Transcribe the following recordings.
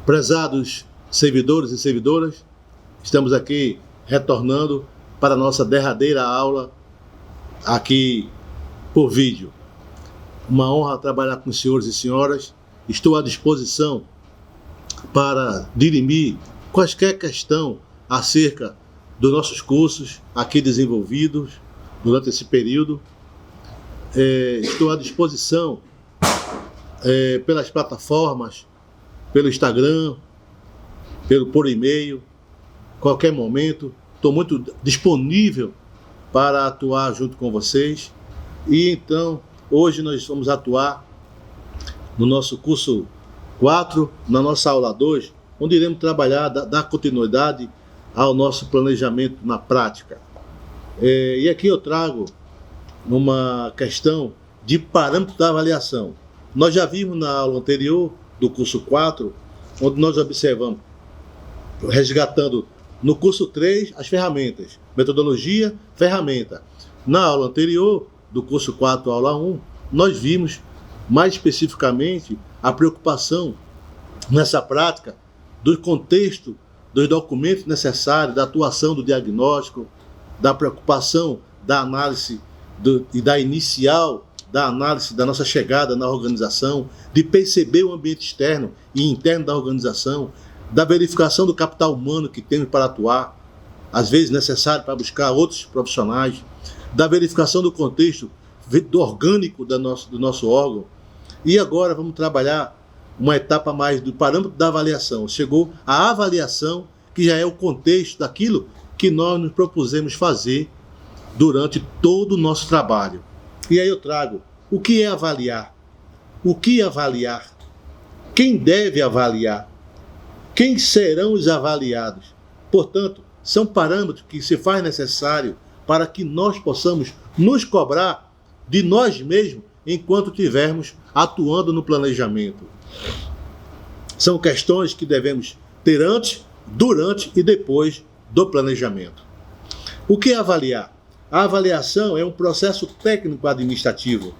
Prezados servidores e servidoras, estamos aqui retornando para a nossa derradeira aula aqui por vídeo. Uma honra trabalhar com os senhores e senhoras. Estou à disposição para dirimir quaisquer questão acerca dos nossos cursos aqui desenvolvidos durante esse período. Estou à disposição pelas plataformas, pelo Instagram, por e-mail, qualquer momento. Estou muito disponível para atuar junto com vocês. E então, hoje nós vamos atuar no nosso curso 4, na nossa aula 2, onde iremos trabalhar, dar continuidade ao nosso planejamento na prática. E aqui eu trago uma questão de parâmetros da avaliação. Nós já vimos na aula anterior do curso 4, onde nós observamos, resgatando no curso 3 as ferramentas, metodologia, ferramenta. Na aula anterior do curso 4, aula 1, nós vimos mais especificamente a preocupação nessa prática do contexto dos documentos necessários, da atuação do diagnóstico, da preocupação da análise e da inicial da análise da nossa chegada na organização, de perceber o ambiente externo e interno da organização, da verificação do capital humano que temos para atuar, às vezes necessário para buscar outros profissionais, da verificação do contexto do orgânico do nosso órgão. E agora vamos trabalhar uma etapa mais do parâmetro da avaliação. Chegou a avaliação, que já é o contexto daquilo que nós nos propusemos fazer durante todo o nosso trabalho. E aí eu trago o que é avaliar, o que avaliar, quem deve avaliar, quem serão os avaliados. Portanto, são parâmetros que se faz necessário para que nós possamos nos cobrar de nós mesmos enquanto estivermos atuando no planejamento. São questões que devemos ter antes, durante e depois do planejamento. O que é avaliar? A avaliação é um processo técnico-administrativo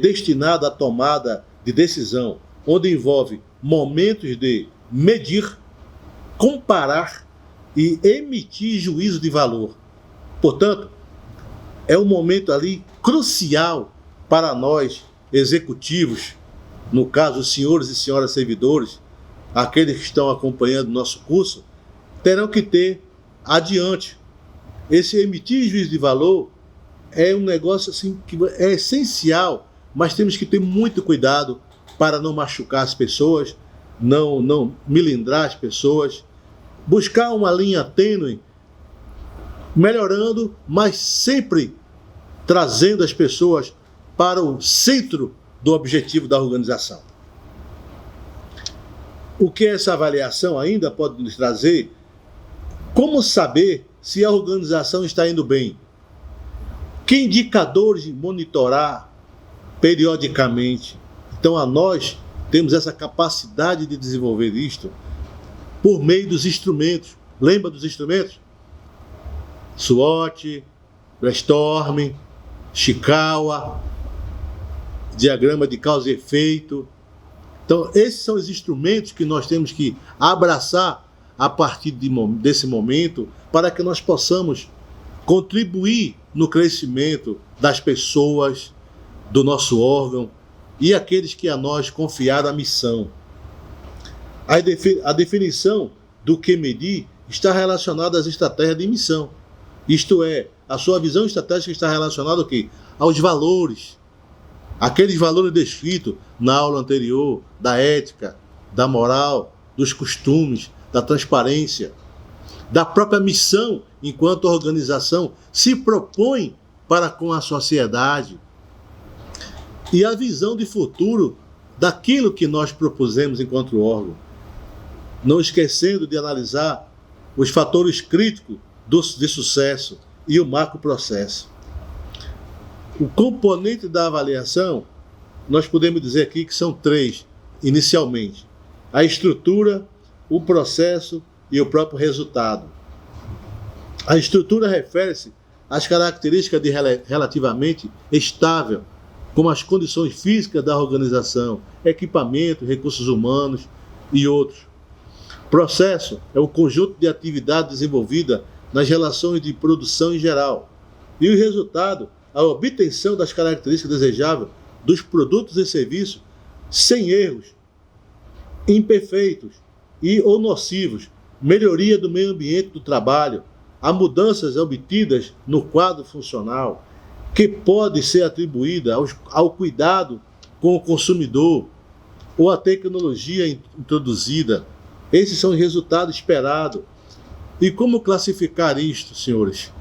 destinado à tomada de decisão, onde envolve momentos de medir, comparar e emitir juízo de valor. Portanto, é um momento ali crucial para nós, executivos, no caso, os senhores e senhoras servidores, aqueles que estão acompanhando o nosso curso, terão que ter adiante. Esse emitir juízo de valor é um negócio assim que é essencial, mas temos que ter muito cuidado para não machucar as pessoas, não melindrar as pessoas, buscar uma linha tênue, melhorando, mas sempre trazendo as pessoas para o centro do objetivo da organização. O que essa avaliação ainda pode nos trazer? Como saber se a organização está indo bem? Que indicadores monitorar periodicamente? Então, nós temos essa capacidade de desenvolver isto por meio dos instrumentos. Lembra dos instrumentos? SWOT, Brainstorm, Chikawa, diagrama de causa e efeito. Então, esses são os instrumentos que nós temos que abraçar a partir desse momento para que nós possamos contribuir no crescimento das pessoas, do nosso órgão e aqueles que a nós confiaram a missão. A definição do que medir está relacionada às estratégias de missão. Isto é, a sua visão estratégica está relacionada ao quê? Aos valores. Aqueles valores descritos na aula anterior, da ética, da moral, dos costumes, da transparência, da própria missão enquanto a organização se propõe para com a sociedade, e a visão de futuro daquilo que nós propusemos enquanto órgão, não esquecendo de analisar os fatores críticos de sucesso e o macroprocesso. O componente da avaliação, nós podemos dizer aqui que são 3, inicialmente: a estrutura, o processo e o próprio resultado. A estrutura refere-se às características de relativamente estável, como as condições físicas da organização, equipamento, recursos humanos, e outros. Processo é o conjunto de atividade desenvolvida nas relações de produção em geral. E o resultado, a obtenção das características desejáveis dos produtos e serviços sem erros, imperfeitos ou nocivos, melhoria do meio ambiente do trabalho, há mudanças obtidas no quadro funcional, que pode ser atribuída ao cuidado com o consumidor ou à tecnologia introduzida. Esses são os resultados esperados. E como classificar isto, senhores?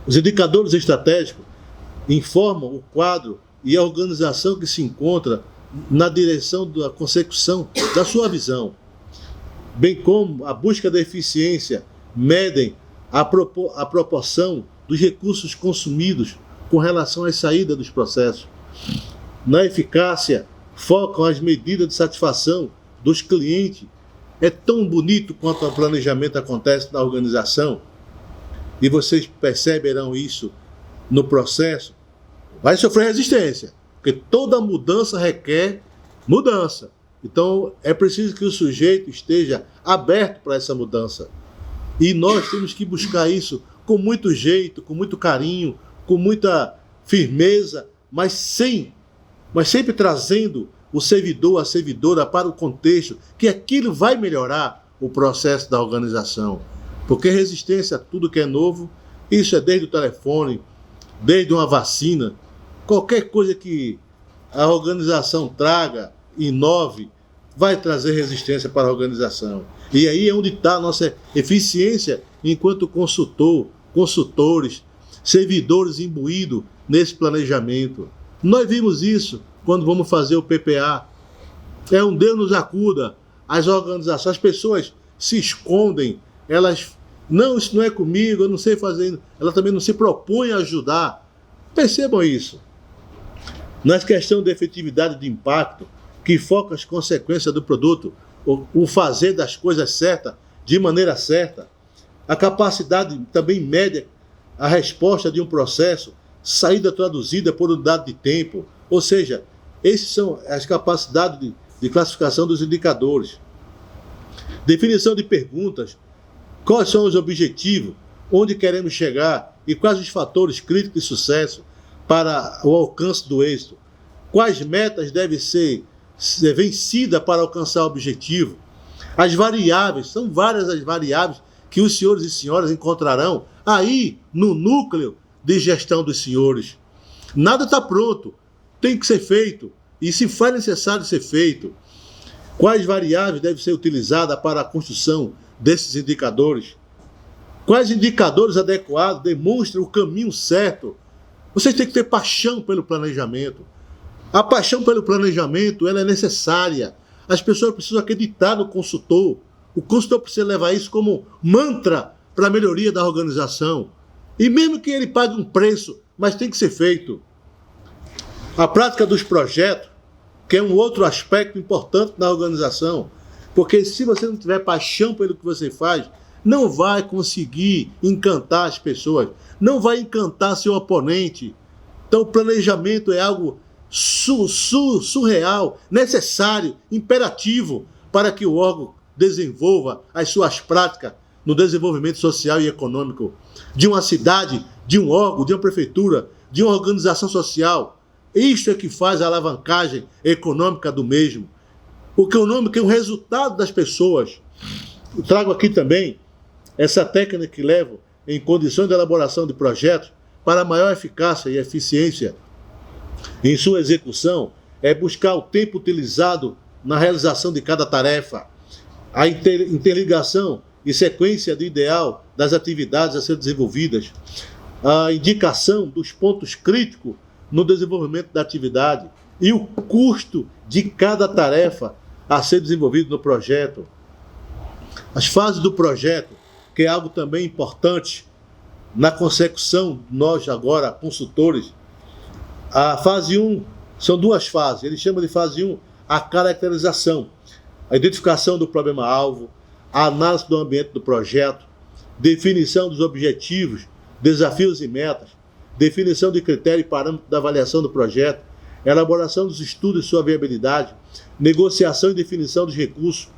Os indicadores estratégicos informam o quadro e a organização que se encontra na direção da consecução da sua visão, bem como a busca da eficiência, medem a proporção dos recursos consumidos com relação à saída dos processos. Na eficácia, focam as medidas de satisfação dos clientes. É tão bonito quanto o planejamento acontece na organização, e vocês perceberão isso no processo, vai sofrer resistência, porque toda mudança requer mudança. Então, é preciso que o sujeito esteja aberto para essa mudança. E nós temos que buscar isso com muito jeito, com muito carinho, com muita firmeza, mas sempre trazendo o servidor, a servidora para o contexto, que aquilo vai melhorar o processo da organização. Porque resistência a tudo que é novo, isso é desde o telefone, desde uma vacina, qualquer coisa que a organização traga, inove, vai trazer resistência para a organização. E aí é onde está a nossa eficiência enquanto consultores, servidores imbuídos nesse planejamento. Nós vimos isso quando vamos fazer o PPA. É um Deus nos acuda. As organizações, as pessoas se escondem, elas, não, isso não é comigo, eu não sei fazer. Ela também não se propõe a ajudar. Percebam isso. Nas questões de efetividade de impacto, que foca as consequências do produto, o fazer das coisas certas, de maneira certa, a capacidade também mede a resposta de um processo, saída traduzida por unidade de tempo, ou seja, essas são as capacidades de classificação dos indicadores. Definição de perguntas, quais são os objetivos, onde queremos chegar e quais os fatores críticos de sucesso para o alcance do êxito, quais metas devem ser vencidas para alcançar o objetivo. As variáveis, são várias as variáveis que os senhores e senhoras encontrarão aí no núcleo de gestão dos senhores. Nada está pronto, tem que ser feito, e se for necessário ser feito. Quais variáveis devem ser utilizadas para a construção desses indicadores? Quais indicadores adequados demonstram o caminho certo? Vocês têm que ter paixão pelo planejamento. A paixão pelo planejamento, ela é necessária. As pessoas precisam acreditar no consultor. O consultor precisa levar isso como mantra para a melhoria da organização. E mesmo que ele pague um preço, mas tem que ser feito. A prática dos projetos, que é um outro aspecto importante na organização, porque se você não tiver paixão pelo que você faz, não vai conseguir encantar as pessoas, não vai encantar seu oponente. Então o planejamento é algo surreal, necessário, imperativo para que o órgão desenvolva as suas práticas no desenvolvimento social e econômico de uma cidade, de um órgão, de uma prefeitura, de uma organização social. Isto é que faz a alavancagem econômica do mesmo. O econômico é um resultado das pessoas. Eu trago aqui também essa técnica que levo em condições de elaboração de projetos para maior eficácia e eficiência em sua execução, é buscar o tempo utilizado na realização de cada tarefa, a interligação e sequência do ideal das atividades a ser desenvolvidas, a indicação dos pontos críticos no desenvolvimento da atividade e o custo de cada tarefa a ser desenvolvido no projeto. As fases do projeto, que é algo também importante na consecução, nós agora, consultores. A fase 1, são duas fases, ele chama de fase 1 a caracterização, a identificação do problema-alvo, a análise do ambiente do projeto, definição dos objetivos, desafios e metas, definição de critério e parâmetro da avaliação do projeto, elaboração dos estudos e sua viabilidade, negociação e definição dos recursos,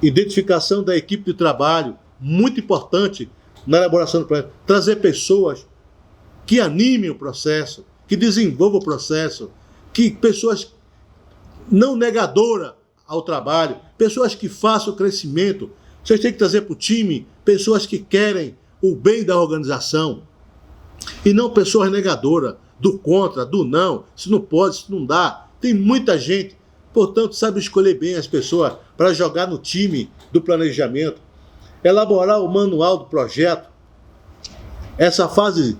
identificação da equipe de trabalho, muito importante na elaboração do projeto, trazer pessoas que animem o processo, que desenvolvam o processo, que pessoas não negadoras ao trabalho, pessoas que façam o crescimento. Vocês têm que trazer para o time pessoas que querem o bem da organização e não pessoas negadoras, do contra, do não, se não pode, se não dá. Tem muita gente, portanto, sabe escolher bem as pessoas para jogar no time do planejamento, elaborar o manual do projeto. Essa fase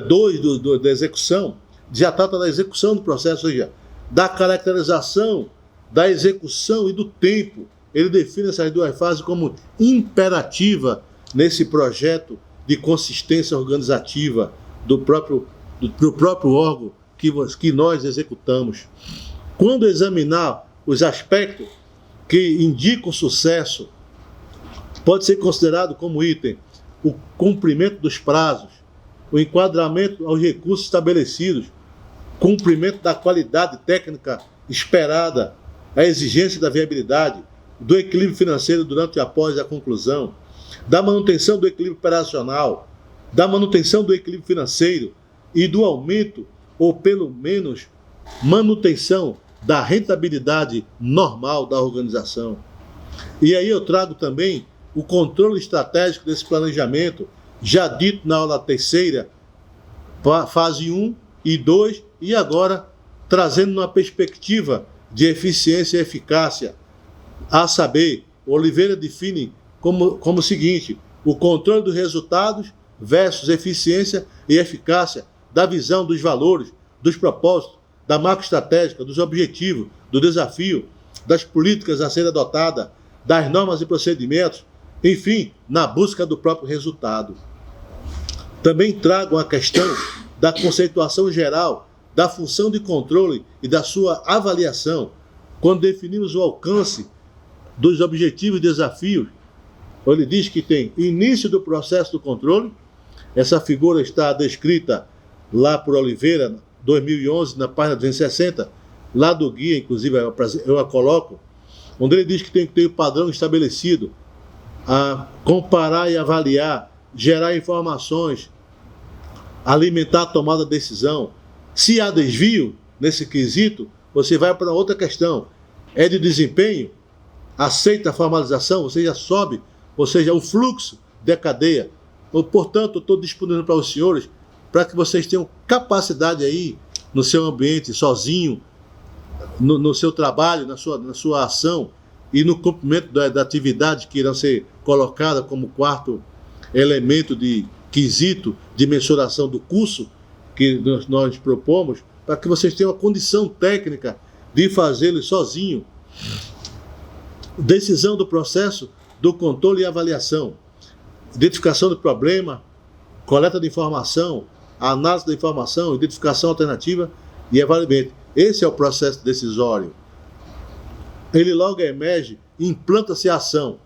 2 da execução já trata da execução do processo, ou seja, da caracterização, da execução e do tempo. Ele define essas duas fases como imperativa nesse projeto de consistência organizativa do próprio órgão que nós executamos. Quando examinar os aspectos que indicam sucesso, pode ser considerado como item o cumprimento dos prazos, o enquadramento aos recursos estabelecidos, cumprimento da qualidade técnica esperada, a exigência da viabilidade, do equilíbrio financeiro durante e após a conclusão, da manutenção do equilíbrio operacional, da manutenção do equilíbrio financeiro e do aumento, ou pelo menos manutenção, da rentabilidade normal da organização. E aí eu trago também o controle estratégico desse planejamento, já dito na aula terceira, fase 1 e 2, e agora trazendo uma perspectiva de eficiência e eficácia. A saber, Oliveira define como o seguinte: o controle dos resultados versus eficiência e eficácia, da visão dos valores, dos propósitos, da marca estratégica, dos objetivos, do desafio, das políticas a serem adotadas, das normas e procedimentos, enfim, na busca do próprio resultado. Também trago a questão da conceituação geral, da função de controle e da sua avaliação, quando definimos o alcance dos objetivos e desafios. Ele diz que tem início do processo do controle. Essa figura está descrita lá por Oliveira, 2011, na página 260, lá do guia, inclusive eu a coloco, onde ele diz que tem que ter o padrão estabelecido, a comparar e avaliar, gerar informações, alimentar a tomada de decisão. Se há desvio nesse quesito, você vai para outra questão. É de desempenho? Aceita a formalização? Você já sobe, ou seja, o fluxo da cadeia. Portanto, eu estou disponível para os senhores para que vocês tenham capacidade aí no seu ambiente, sozinho, no seu trabalho, na sua ação e no cumprimento da atividade que irão ser colocada como quarto elemento de quesito de mensuração do curso que nós propomos, para que vocês tenham a condição técnica de fazê-lo sozinho. Decisão do processo do controle e avaliação, identificação do problema, coleta de informação, análise da informação, identificação alternativa e avaliamento. Esse é o processo decisório. Ele logo emerge, implanta-se a ação.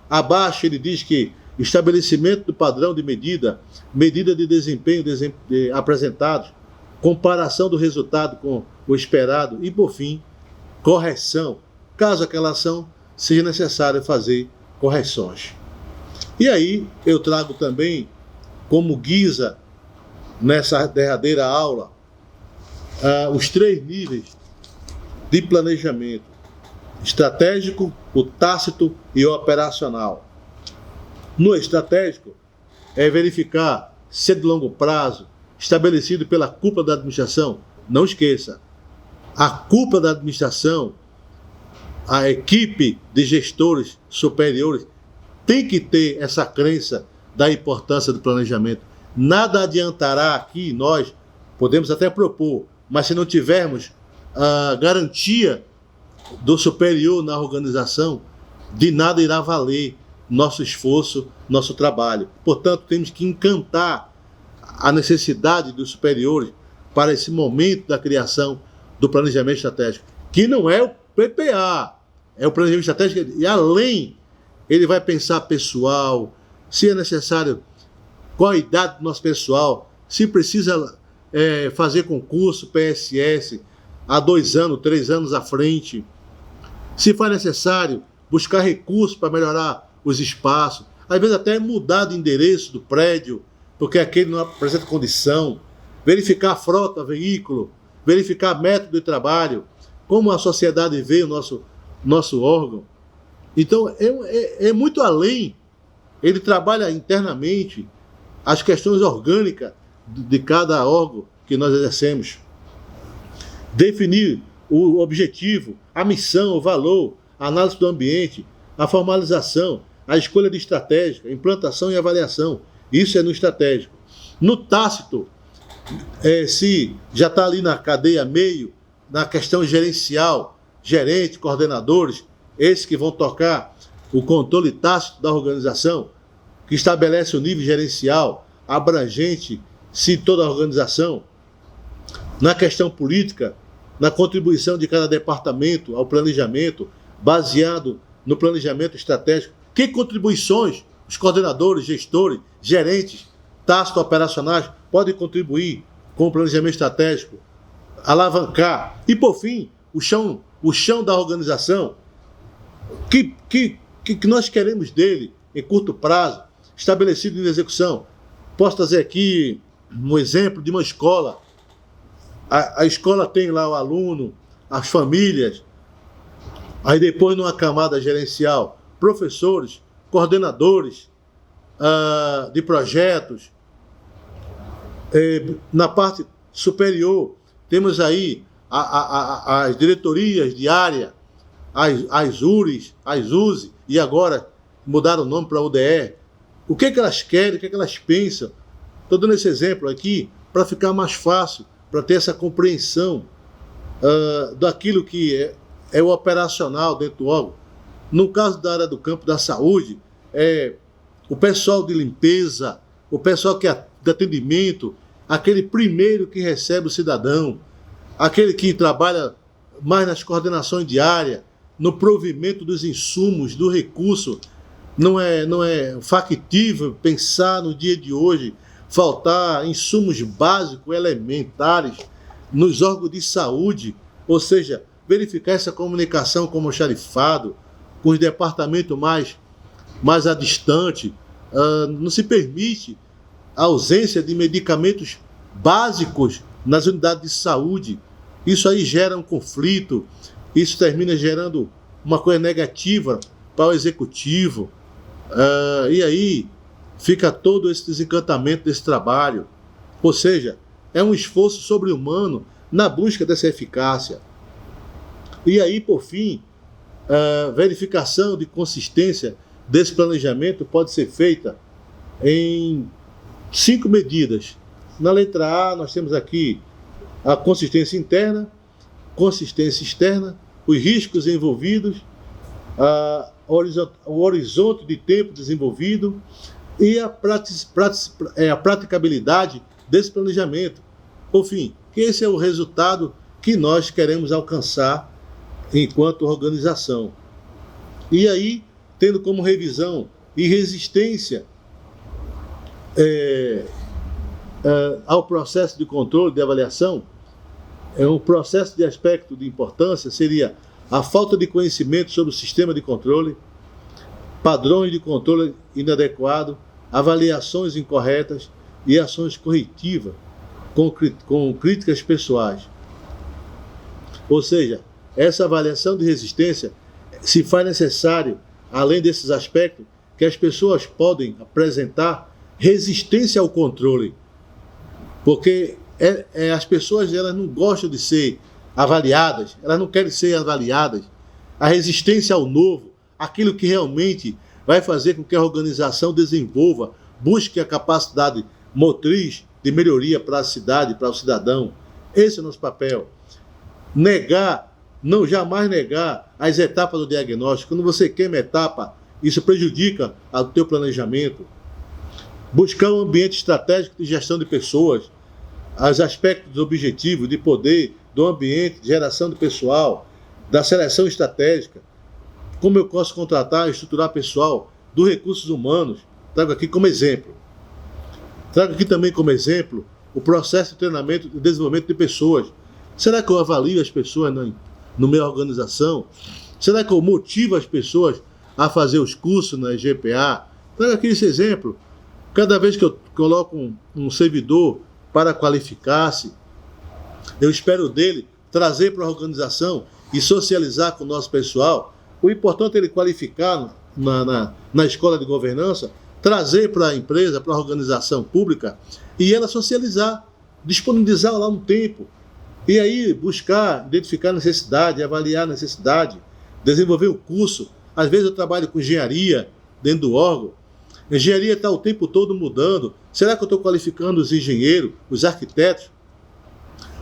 Abaixo ele diz que estabelecimento do padrão de medida, medida de desempenho apresentados, comparação do resultado com o esperado e, por fim, correção, caso aquela ação seja necessário fazer correções. E aí eu trago também, como guisa nessa derradeira aula, os 3 níveis de planejamento: estratégico, o tácito e o operacional. No estratégico, é verificar se é de longo prazo, estabelecido pela cúpula da administração. Não esqueça, a cúpula da administração, a equipe de gestores superiores, tem que ter essa crença da importância do planejamento. Nada adiantará aqui, nós podemos até propor, mas se não tivermos a garantia do superior na organização, de nada irá valer nosso esforço, nosso trabalho. Portanto, temos que encantar a necessidade dos superiores para esse momento da criação do planejamento estratégico, que não é o PPA, é o planejamento estratégico, e além, ele vai pensar pessoal, se é necessário, qual a idade do nosso pessoal, se precisa fazer concurso, PSS, há 2 anos, 3 anos à frente. Se for necessário, buscar recursos para melhorar os espaços, às vezes até mudar de endereço do prédio, porque aquele não apresenta condição, verificar a frota, veículo, verificar método de trabalho, como a sociedade vê o nosso órgão. Então, é muito além. Ele trabalha internamente as questões orgânicas de cada órgão que nós exercemos. Definir o objetivo, a missão, o valor, a análise do ambiente, a formalização, a escolha de estratégia, a implantação e avaliação. Isso é no estratégico. No tácito, se já está ali na cadeia meio, na questão gerencial, gerente, coordenadores, esses que vão tocar o controle tácito da organização, que estabelece o nível gerencial abrangente, se toda a organização. Na questão política, na contribuição de cada departamento ao planejamento, baseado no planejamento estratégico. Que contribuições os coordenadores, gestores, gerentes, tácito operacionais podem contribuir com o planejamento estratégico, alavancar. E, por fim, o chão da organização, que nós queremos dele em curto prazo, estabelecido em execução. Posso trazer aqui um exemplo de uma escola. A escola tem lá o aluno, as famílias, aí depois numa camada gerencial, professores, coordenadores de projetos. Na parte superior, temos aí as diretorias de área, as URIs, as USE, e agora mudaram o nome para UDE. O que elas querem, o que elas pensam? Estou dando esse exemplo aqui para ficar mais fácil, para ter essa compreensão daquilo que é o operacional dentro do órgão. No caso da área do campo da saúde, o pessoal de limpeza, o pessoal de atendimento, aquele primeiro que recebe o cidadão, aquele que trabalha mais nas coordenações diárias, no provimento dos insumos, do recurso. Não é factível pensar no dia de hoje faltar insumos básicos, elementares, nos órgãos de saúde, ou seja, verificar essa comunicação com o almoxarifado, com os departamentos mais a distante. Não se permite a ausência de medicamentos básicos nas unidades de saúde. Isso aí gera um conflito, isso termina gerando uma coisa negativa para o executivo. E aí fica todo esse desencantamento desse trabalho. Ou seja, é um esforço sobre-humano na busca dessa eficácia. E aí, por fim, a verificação de consistência desse planejamento pode ser feita em 5 medidas. Na letra A, nós temos aqui a consistência interna, consistência externa, os riscos envolvidos, o horizonte de tempo desenvolvido e a praticabilidade desse planejamento. Por fim, que esse é o resultado que nós queremos alcançar enquanto organização. E aí, tendo como revisão e resistência ao processo de controle, de avaliação, um processo de aspecto de importância seria a falta de conhecimento sobre o sistema de controle, padrões de controle inadequado, avaliações incorretas e ações corretivas com críticas pessoais. Ou seja, essa avaliação de resistência se faz necessário, além desses aspectos, que as pessoas podem apresentar resistência ao controle. Porque as pessoas elas não gostam de ser avaliadas, elas não querem ser avaliadas. A resistência ao novo, aquilo que realmente vai fazer com que a organização desenvolva, busque a capacidade motriz de melhoria para a cidade, para o cidadão. Esse é o nosso papel. Jamais negar as etapas do diagnóstico. Quando você queima etapa, isso prejudica o teu planejamento. Buscar um ambiente estratégico de gestão de pessoas, os aspectos do objetivo, de poder, do ambiente, de geração de pessoal, da seleção estratégica, como eu posso contratar e estruturar pessoal, dos recursos humanos. Trago aqui como exemplo. Trago aqui também como exemplo o processo de treinamento e desenvolvimento de pessoas, Será que eu avalio as pessoas na minha organização? Será que eu motivo as pessoas a fazer os cursos na GPA? Traga aqui esse exemplo. Cada vez que eu coloco um servidor para qualificar-se, eu espero dele trazer para a organização e socializar com o nosso pessoal. O importante é ele qualificar na escola de governança, trazer para a empresa, para a organização pública, e ela socializar, disponibilizar lá um tempo. E aí buscar, identificar a necessidade, avaliar a necessidade, desenvolver o curso. Às vezes eu trabalho com engenharia dentro do órgão. A engenharia está o tempo todo mudando. Será que eu estou qualificando os engenheiros, os arquitetos,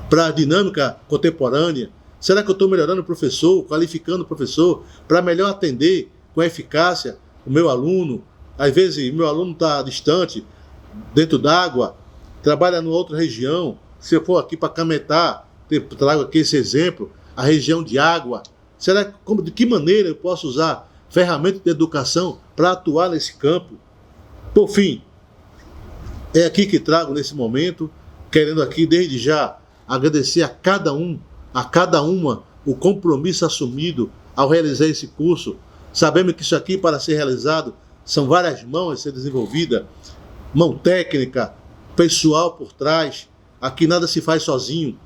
para a dinâmica contemporânea? Será que eu estou melhorando o professor, qualificando o professor, para melhor atender com eficácia o meu aluno? Às vezes o meu aluno está distante, dentro d'água, trabalha em outra região. Se eu for aqui para Cametá, trago aqui esse exemplo, a região de água. Será que, de que maneira eu posso usar ferramentas de educação para atuar nesse campo? Por fim, é aqui que trago nesse momento, querendo aqui desde já agradecer a cada uma, o compromisso assumido ao realizar esse curso. Sabemos que isso aqui, para ser realizado, são várias mãos a ser desenvolvida, mão técnica, pessoal por trás. Aqui nada se faz sozinho.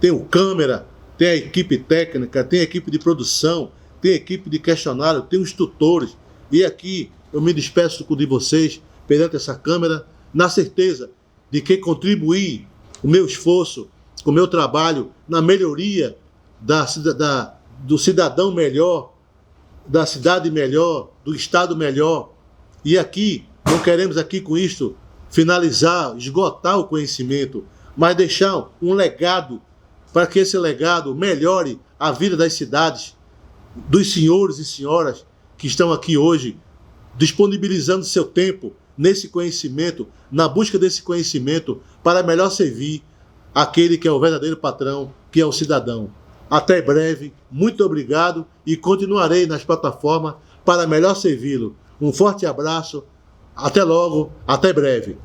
Tem o câmera, tem a equipe técnica, tem a equipe de produção, tem a equipe de questionário, tem os tutores. E aqui eu me despeço de vocês perante essa câmera, na certeza de que contribuir o meu esforço, com o meu trabalho, na melhoria do cidadão melhor, da cidade melhor, do estado melhor. E aqui, não queremos aqui com isto finalizar, esgotar o conhecimento, mas deixar um legado, para que esse legado melhore a vida das cidades, dos senhores e senhoras que estão aqui hoje, disponibilizando seu tempo nesse conhecimento, na busca desse conhecimento, para melhor servir aquele que é o verdadeiro patrão, que é o cidadão. Até breve, muito obrigado e continuarei nas plataformas para melhor servi-lo. Um forte abraço, até logo, até breve.